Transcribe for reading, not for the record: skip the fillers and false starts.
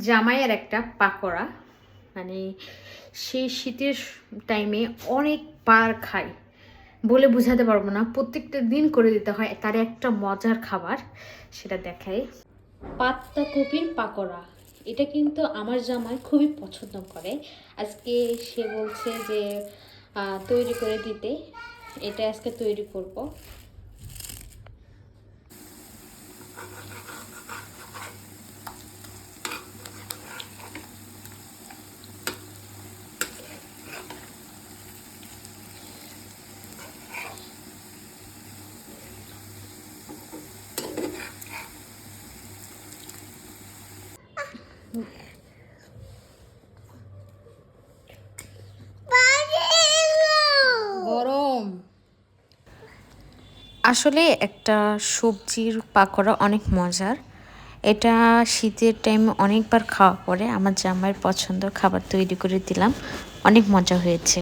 জামাইয়ের একটা পাকোড়া, মানে সেই শীতের টাইমে অনেকবার খাই, বলে বোঝাতে পারবো না। প্রত্যেকটা দিন করে দিতে হয়, তার একটা মজার খাবার, সেটা দেখাই। পাত্তাকপির পাকোড়া, এটা কিন্তু আমার জামাই খুবই পছন্দ করে। আজকে সে বলছে যে তৈরি করে দিতে, এটা আজকে তৈরি করব। গরম। আসলে একটা সবজির পাকোড়া অনেক মজার। এটা শীতের টাইমে অনেকবার খাওয়া পরে আমার জামাইয়ের পছন্দের খাবার তৈরি করে দিলাম, অনেক মজা হয়েছে।